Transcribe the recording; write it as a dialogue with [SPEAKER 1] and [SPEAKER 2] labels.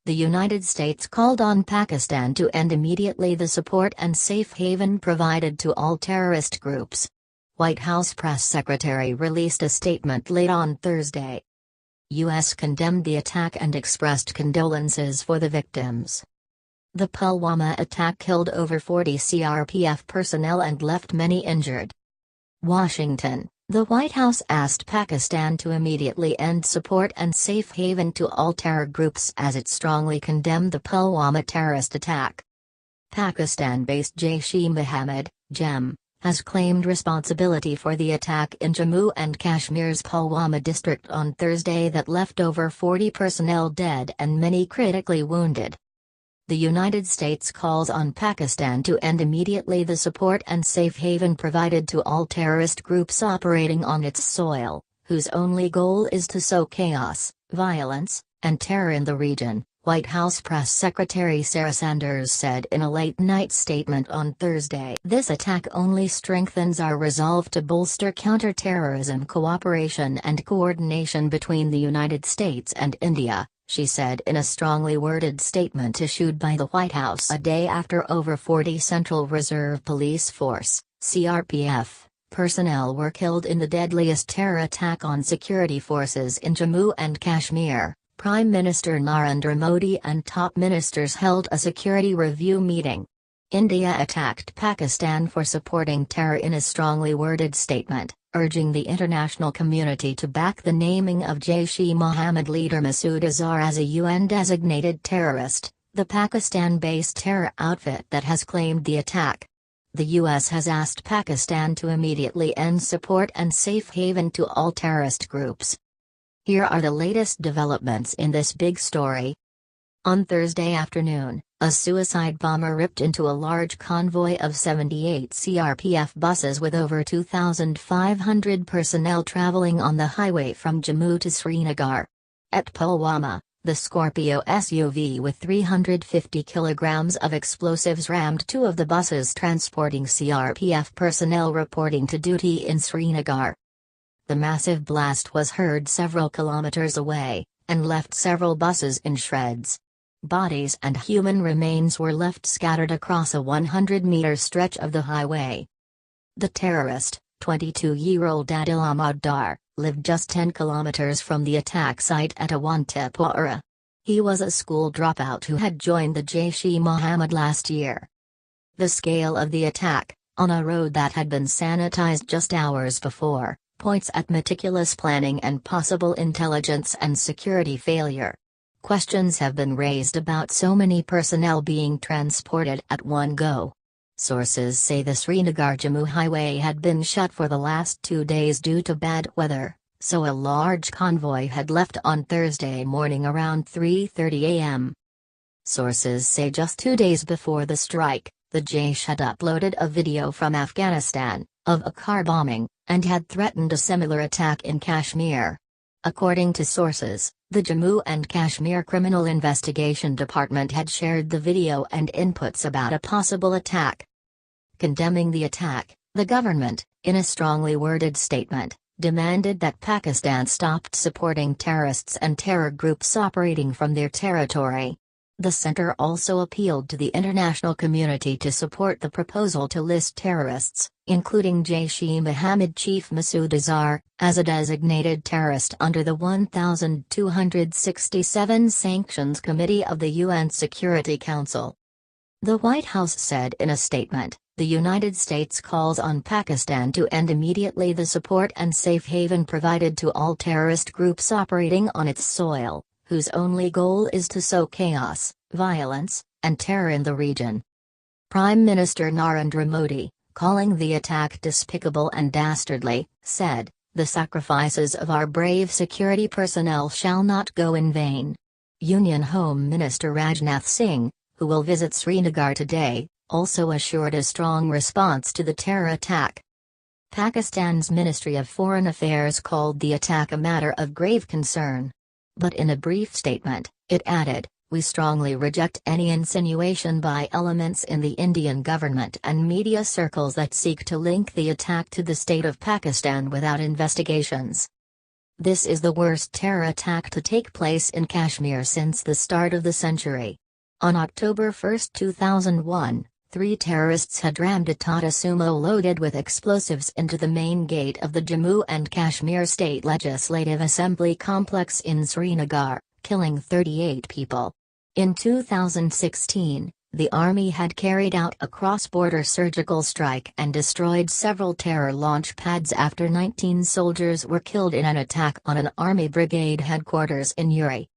[SPEAKER 1] The United States called on Pakistan to end immediately the support and safe haven provided to all terrorist groups. White House press secretary released a statement late on Thursday. U.S. condemned the attack and expressed condolences for the victims. The Pulwama attack killed over 40 CRPF personnel and left many injured. Washington. The White House asked Pakistan to immediately end support and safe haven to all terror groups as it strongly condemned the Pulwama terrorist attack. Pakistan-based Jaish-e-Mohammed, JEM, has claimed responsibility for the attack in Jammu and Kashmir's Pulwama district on Thursday that left over 40 personnel dead and many critically wounded. The United States calls on Pakistan to end immediately the support and safe haven provided to all terrorist groups operating on its soil, whose only goal is to sow chaos, violence, and terror in the region, White House Press Secretary Sarah Sanders said in a late-night statement on Thursday. This attack only strengthens our resolve to bolster counter-terrorism cooperation and coordination between the United States and India, she said in a strongly worded statement issued by the White House a day after over 40 Central Reserve Police Force (CRPF) personnel were killed in the deadliest terror attack on security forces in Jammu and Kashmir. Prime Minister Narendra Modi and top ministers held a security review meeting. India attacked Pakistan for supporting terror in a strongly worded statement, urging the international community to back the naming of Jaish-e-Mohammed leader Masood Azhar as a UN-designated terrorist, the Pakistan-based terror outfit that has claimed the attack. The U.S. has asked Pakistan to immediately end support and safe haven to all terrorist groups. Here are the latest developments in this big story. On Thursday afternoon, a suicide bomber ripped into a large convoy of 78 CRPF buses with over 2,500 personnel traveling on the highway from Jammu to Srinagar. At Pulwama, the Scorpio SUV with 350 kilograms of explosives rammed two of the buses transporting CRPF personnel reporting to duty in Srinagar. The massive blast was heard several kilometers away, and left several buses in shreds. Bodies and human remains were left scattered across a 100-meter stretch of the highway. The terrorist, 22-year-old Adil Ahmad Dar, lived just 10 kilometers from the attack site at Awantipora. He was a school dropout who had joined the Jaish-e-Mohammed last year. The scale of the attack, on a road that had been sanitized just hours before, points at meticulous planning and possible intelligence and security failure. Questions have been raised about so many personnel being transported at one go. Sources say the Srinagar-Jammu highway had been shut for the last 2 days due to bad weather, so a large convoy had left on Thursday morning around 3:30 a.m. Sources say just 2 days before the strike, the Jaish had uploaded a video from Afghanistan, of a car bombing, and had threatened a similar attack in Kashmir. According to sources, the Jammu and Kashmir Criminal Investigation Department had shared the video and inputs about a possible attack. Condemning the attack, the government, in a strongly worded statement, demanded that Pakistan stopped supporting terrorists and terror groups operating from their territory. The center also appealed to the international community to support the proposal to list terrorists, including Jaish-e-Mohammed chief Masood Azhar, as a designated terrorist under the 1267 Sanctions Committee of the UN Security Council. The White House said in a statement, the United States calls on Pakistan to end immediately the support and safe haven provided to all terrorist groups operating on its soil, whose only goal is to sow chaos, violence, and terror in the region. Prime Minister Narendra Modi, calling the attack despicable and dastardly, said, "The sacrifices of our brave security personnel shall not go in vain." Union Home Minister Rajnath Singh, who will visit Srinagar today, also assured a strong response to the terror attack. Pakistan's Ministry of Foreign Affairs called the attack a matter of grave concern. But in a brief statement, it added, "We strongly reject any insinuation by elements in the Indian government and media circles that seek to link the attack to the state of Pakistan without investigations." This is the worst terror attack to take place in Kashmir since the start of the century. On October 1, 2001, 3 terrorists had rammed a Tata Sumo loaded with explosives into the main gate of the Jammu and Kashmir State Legislative Assembly complex in Srinagar, killing 38 people. In 2016, the army had carried out a cross-border surgical strike and destroyed several terror launch pads after 19 soldiers were killed in an attack on an army brigade headquarters in Uri.